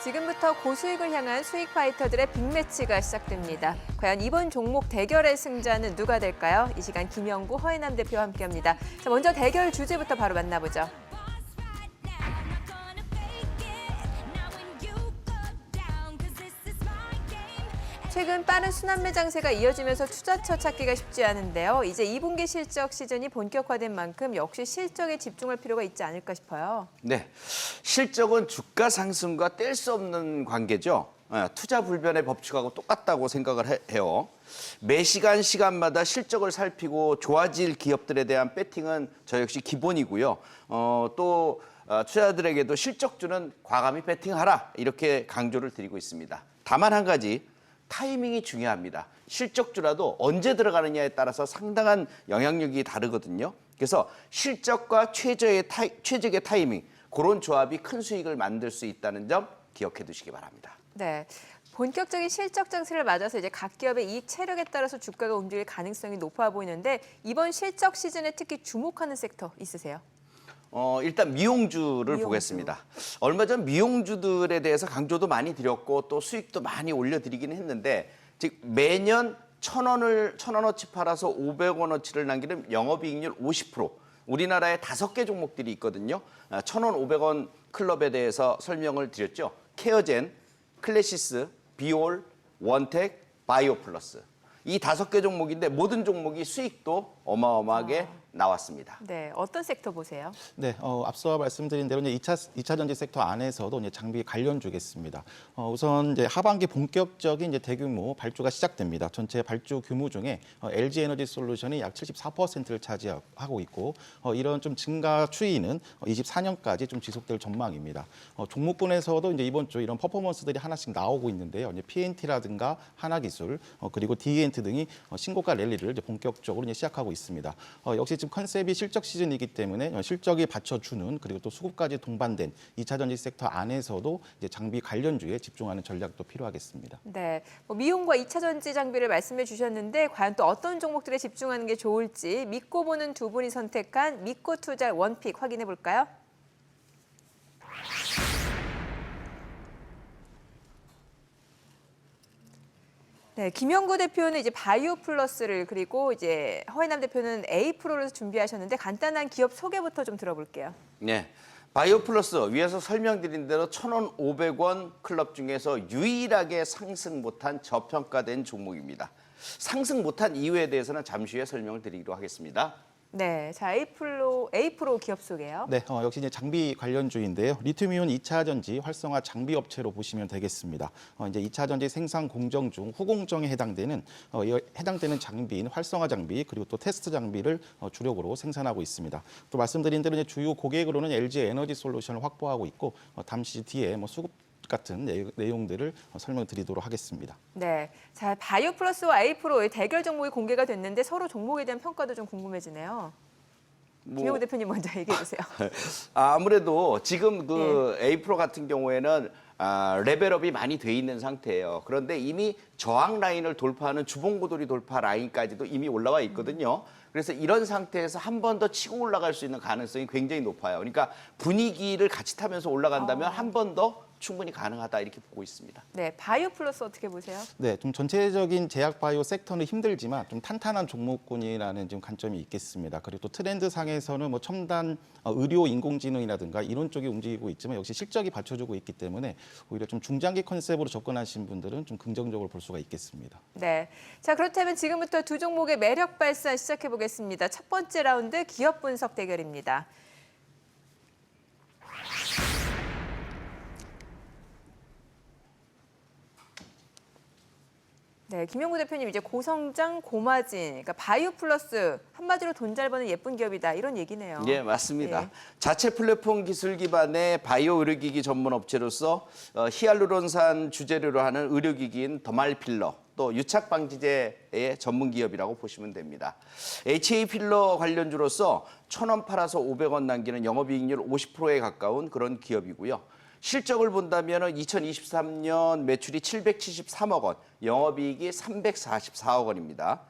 지금부터 고수익을 향한 수익 파이터들의 빅매치가 시작됩니다. 과연 이번 종목 대결의 승자는 누가 될까요? 이 시간 김영구, 허인남 대표와 함께합니다. 자, 먼저 대결 주제부터 바로 만나보죠. 최근 빠른 순환매 장세가 이어지면서 투자처 찾기가 쉽지 않은데요. 이제 2분기 실적 시즌이 본격화된 만큼 역시 실적에 집중할 필요가 있지 않을까 싶어요. 네, 실적은 주가 상승과 뗄 수 없는 관계죠. 투자 불변의 법칙하고 똑같다고 생각을 해요. 매 시간마다 실적을 살피고 좋아질 기업들에 대한 배팅은 저 역시 기본이고요. 또 투자자들에게도 실적주는 과감히 배팅하라 이렇게 강조를 드리고 있습니다. 다만 한 가지. 타이밍이 중요합니다. 실적주라도 언제 들어가느냐에 따라서 상당한 영향력이 다르거든요. 그래서 실적과 최적의 타이밍, 그런 조합이 큰 수익을 만들 수 있다는 점 기억해 두시기 바랍니다. 네. 본격적인 실적 장세를 맞아서 이제 각 기업의 이익 체력에 따라서 주가가 움직일 가능성이 높아 보이는데 이번 실적 시즌에 특히 주목하는 섹터 있으세요? 일단 미용주를 보겠습니다. 얼마 전 미용주들에 대해서 강조도 많이 드렸고 또 수익도 많이 올려드리기는 했는데 즉 매년 1,000원어치 팔아서 500원어치를 남기는 영업이익률 50%. 우리나라에 5개 종목들이 있거든요. 1,000원 500원 클럽에 대해서 설명을 드렸죠. 케어젠, 클래시스, 비올, 원텍, 바이오플러스. 이 5개 종목인데 모든 종목이 수익도 어마어마하게 나왔습니다. 네, 어떤 섹터 보세요? 네, 앞서 말씀드린 대로 이제 2차 전지 섹터 안에서도 이제 장비 관련주겠습니다. 우선 이제 하반기 본격적인 이제 대규모 발주가 시작됩니다. 전체 발주 규모 중에 LG 에너지 솔루션이 약 74%를 차지하고 있고 이런 좀 증가 추이는 24년까지 좀 지속될 전망입니다. 종목군에서도 이제 이번 주 이런 퍼포먼스들이 하나씩 나오고 있는데요. 이제 PNT라든가 하나기술 그리고 DNT 등이 신고가 랠리를 이제 본격적으로 이제 시작하고 있습니다. 역시 지금 컨셉이 실적 시즌이기 때문에 실적이 받쳐주는 그리고 또 수급까지 동반된 2차 전지 섹터 안에서도 이제 장비 관련주에 집중하는 전략도 필요하겠습니다. 네, 미용과 2차 전지 장비를 말씀해 주셨는데 과연 또 어떤 종목들에 집중하는 게 좋을지 믿고 보는 두 분이 선택한 믿고 투자 원픽 확인해 볼까요? 네, 김영구 대표는 이제 바이오플러스를 그리고 이제 허인남 대표는 A프로를 준비하셨는데 간단한 기업 소개부터 좀 들어볼게요. 네, 바이오플러스 위에서 설명드린 대로 1,000원 500원 클럽 중에서 유일하게 상승 못한 저평가된 종목입니다. 상승 못한 이유에 대해서는 잠시 후에 설명을 드리기로 하겠습니다. 네, 자 A프로 기업 소개요. 네, 역시 이제 장비 관련주인데요. 리튬이온 2차 전지 활성화 장비 업체로 보시면 되겠습니다. 이제 2차 전지 생산 공정 중 후공정에 해당되는 장비인 활성화 장비 그리고 또 테스트 장비를 주력으로 생산하고 있습니다. 또 말씀드린 대로 이제 주요 고객으로는 LG 에너지 솔루션을 확보하고 있고 잠시 뒤에 수급 같은 내용들을 설명드리도록 하겠습니다. 네, 자 바이오플러스와 A프로의 대결 종목이 공개가 됐는데 서로 종목에 대한 평가도 좀 궁금해지네요. 김영구 대표님 먼저 얘기해 주세요. 아무래도 지금 A프로 같은 경우에는 레벨업이 많이 돼 있는 상태예요. 그런데 이미 저항 라인을 돌파하는 주봉고돌이 돌파 라인까지도 이미 올라와 있거든요. 그래서 이런 상태에서 한 번 더 치고 올라갈 수 있는 가능성이 굉장히 높아요. 그러니까 분위기를 같이 타면서 올라간다면 한 번 더 충분히 가능하다 이렇게 보고 있습니다. 네, 바이오플러스 어떻게 보세요? 네, 좀 전체적인 제약 바이오 섹터는 힘들지만 좀 탄탄한 종목군이라는 지금 관점이 있겠습니다. 그리고 또 트렌드 상에서는 첨단 의료 인공지능이라든가 이런 쪽이 움직이고 있지만 역시 실적이 받쳐주고 있기 때문에 오히려 좀 중장기 컨셉으로 접근하신 분들은 좀 긍정적으로 볼 수가 있겠습니다. 네, 자 그렇다면 지금부터 두 종목의 매력 발산 시작해 보겠습니다. 첫 번째 라운드 기업 분석 대결입니다. 네, 김영구 대표님 이제 고성장, 고마진, 그러니까 바이오플러스 한마디로 돈 잘 버는 예쁜 기업이다 이런 얘기네요. 예, 맞습니다. 예. 자체 플랫폼 기술 기반의 바이오 의료기기 전문 업체로서 히알루론산 주재료로 하는 의료기기인 더말필러, 또 유착 방지제의 전문 기업이라고 보시면 됩니다. HA 필러 관련주로서 1,000원 팔아서 500원 남기는 영업이익률 50%에 가까운 그런 기업이고요. 실적을 본다면 2023년 매출이 773억 원, 영업이익이 344억 원입니다.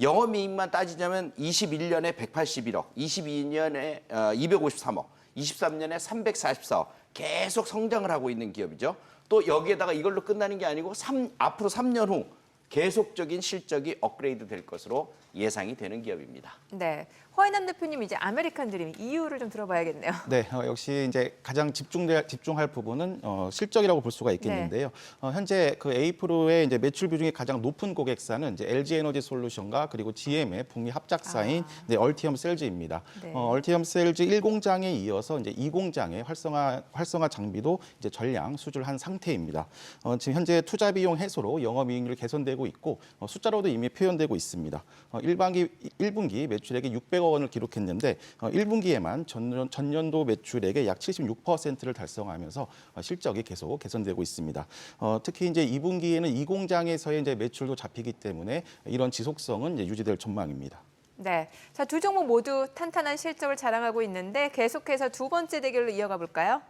영업이익만 따지자면 21년에 181억, 22년에 253억, 23년에 344억 계속 성장을 하고 있는 기업이죠. 또 여기에다가 이걸로 끝나는 게 아니고 앞으로 3년 후 계속적인 실적이 업그레이드 될 것으로 예상이 되는 기업입니다. 네, 허인남 대표님 이제 아메리칸 드림 이유를 좀 들어봐야겠네요. 네, 역시 이제 가장 집중할 부분은 실적이라고 볼 수가 있겠는데요. 현재 그 A-프로의 이제 매출 비중이 가장 높은 고객사는 이제 LG 에너지 솔루션과 그리고 GM의 북미 합작사인 네, 얼티엄 셀즈입니다. 네. 얼티엄 셀즈 1공장에 이어서 이제 2공장의 활성화 장비도 이제 전량 수주한 상태입니다. 지금 현재 투자 비용 해소로 영업이익률 개선되고 있고 숫자로도 이미 표현되고 있습니다. 1분기 매출액이 600억 원을 기록했는데 1분기에만 전년도 매출액의 약 76%를 달성하면서 실적이 계속 개선되고 있습니다. 특히 이제 2분기에는 이 공장에서의 이제 매출도 잡히기 때문에 이런 지속성은 이제 유지될 전망입니다. 네, 자, 두 종목 모두 탄탄한 실적을 자랑하고 있는데 계속해서 두 번째 대결로 이어가 볼까요?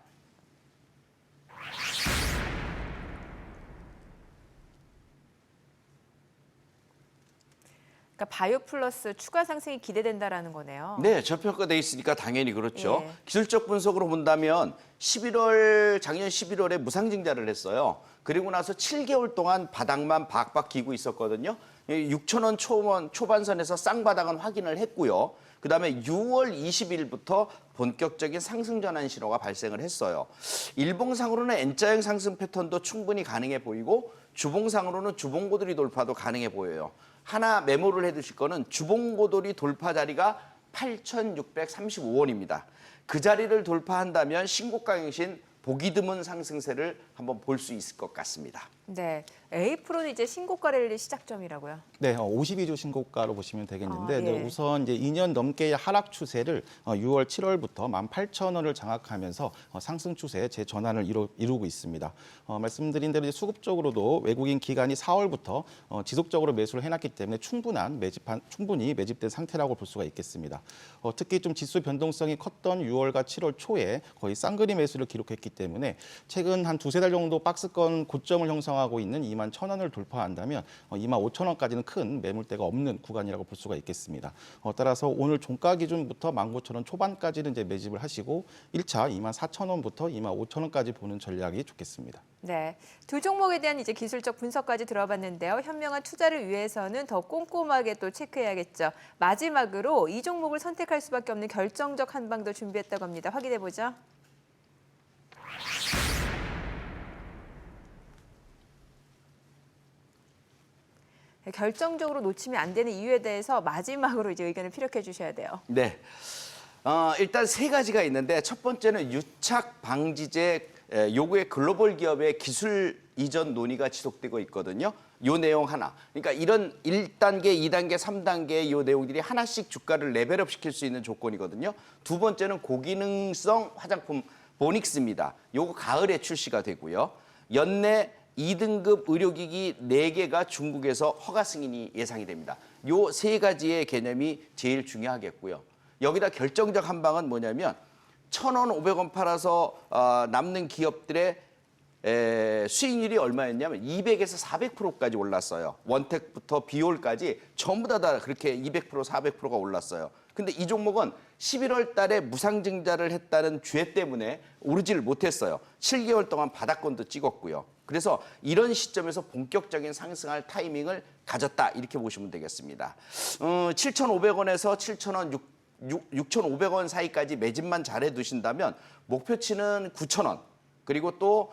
그러니까 바이오 플러스 추가 상승이 기대된다라는 거네요. 네, 저평가돼 있으니까 당연히 그렇죠. 예. 기술적 분석으로 본다면 작년 11월에 무상증자를 했어요. 그리고 나서 7개월 동안 바닥만 박박 기고 있었거든요. 6천 원 초반선에서 쌍바닥은 확인을 했고요. 그다음에 6월 20일부터 본격적인 상승 전환 신호가 발생을 했어요. 일봉상으로는 N자형 상승 패턴도 충분히 가능해 보이고 주봉상으로는 주봉고돌이 돌파도 가능해 보여요. 하나 메모를 해두실 거는 주봉고돌이 돌파 자리가 8,635원입니다. 그 자리를 돌파한다면 신고가 경신 보기 드문 상승세를 한번 볼 수 있을 것 같습니다. 네, A-프로는 이제 신고가 랠리 시작점이라고요. 네, 52주 신고가로 보시면 되겠는데 아, 예. 우선 이제 2년 넘게의 하락 추세를 6월, 7월부터 18,000원을 장악하면서 상승 추세의 재전환을 이루고 있습니다. 말씀드린 대로 이제 수급적으로도 외국인 기관이 4월부터 지속적으로 매수를 해놨기 때문에 충분히 매집된 상태라고 볼 수가 있겠습니다. 특히 좀 지수 변동성이 컸던 6월과 7월 초에 거의 쌍그리 매수를 기록했기 때문에 최근 한 두세 달 정도 박스권 고점을 형성하고 있는 21,000원을 돌파한다면 25,000원까지는 큰 매물대가 없는 구간이라고 볼 수가 있겠습니다. 따라서 오늘 종가 기준부터 19,000원 초반까지는 이제 매집을 하시고 1차 24,000원부터 25,000원까지 보는 전략이 좋겠습니다. 네, 두 종목에 대한 이제 기술적 분석까지 들어봤는데요. 현명한 투자를 위해서는 더 꼼꼼하게 또 체크해야겠죠. 마지막으로 이 종목을 선택할 수밖에 없는 결정적 한방도 준비했다고 합니다. 확인해 보죠. 결정적으로 놓치면 안 되는 이유에 대해서 마지막으로 이제 의견을 피력해 주셔야 돼요. 네. 일단 세 가지가 있는데 첫 번째는 유착 방지제 요구의 글로벌 기업의 기술 이전 논의가 지속되고 있거든요. 요 내용 하나. 그러니까 이런 1단계, 2단계, 3단계의 요 내용들이 하나씩 주가를 레벨업 시킬 수 있는 조건이거든요. 두 번째는 고기능성 화장품 보닉스입니다. 요거 가을에 출시가 되고요. 연내 2등급 의료기기 4개가 중국에서 허가 승인이 예상이 됩니다. 요 세 가지의 개념이 제일 중요하겠고요. 여기다 결정적 한 방은 뭐냐면 1,000원, 500원 팔아서 남는 기업들의 수익률이 얼마였냐면 200에서 400%까지 올랐어요. 원택부터 비올까지 전부 다 그렇게 200%, 400%가 올랐어요. 근데 이 종목은 11월 달에 무상증자를 했다는 죄 때문에 오르지를 못했어요. 7개월 동안 바닥권도 찍었고요. 그래서 이런 시점에서 본격적인 상승할 타이밍을 가졌다 이렇게 보시면 되겠습니다. 7,500원에서 7,000원, 6,500원 사이까지 매집만 잘해 두신다면 목표치는 9,000원 그리고 또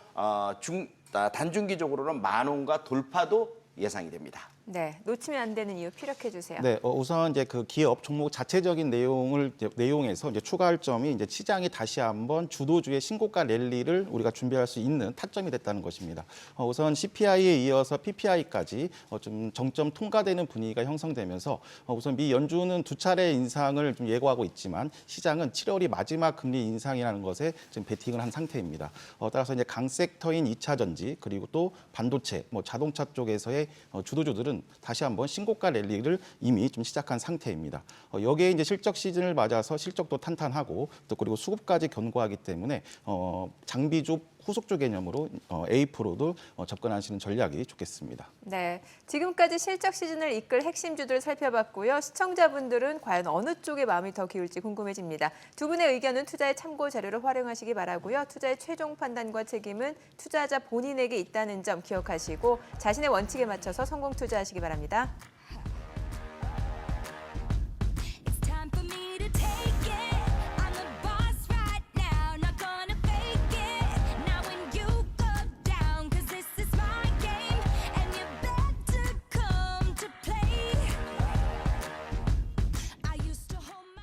단중기적으로는 10,000원과 돌파도 예상이 됩니다. 네, 놓치면 안 되는 이유 피력해 주세요. 네, 우선 이제 그 기업 종목 자체적인 내용에서 이제 추가할 점이 이제 시장이 다시 한번 주도주의 신고가 랠리를 우리가 준비할 수 있는 타점이 됐다는 것입니다. 우선 CPI에 이어서 PPI까지 좀 정점 통과되는 분위기가 형성되면서 우선 미 연준은 두 차례 인상을 좀 예고하고 있지만 시장은 7월이 마지막 금리 인상이라는 것에 지금 베팅을 한 상태입니다. 따라서 이제 강 섹터인 2차 전지 그리고 또 반도체, 자동차 쪽에서의 주도주들은 다시 한번 신고가 랠리를 이미 좀 시작한 상태입니다. 여기에 이제 실적 시즌을 맞아서 실적도 탄탄하고 또 그리고 수급까지 견고하기 때문에 장비 쪽 후속주 개념으로 A%도 접근하시는 전략이 좋겠습니다. 네, 지금까지 실적 시즌을 이끌 핵심주들 살펴봤고요. 시청자분들은 과연 어느 쪽에 마음이 더 기울지 궁금해집니다. 두 분의 의견은 투자의 참고 자료로 활용하시기 바라고요. 투자의 최종 판단과 책임은 투자자 본인에게 있다는 점 기억하시고 자신의 원칙에 맞춰서 성공 투자하시기 바랍니다.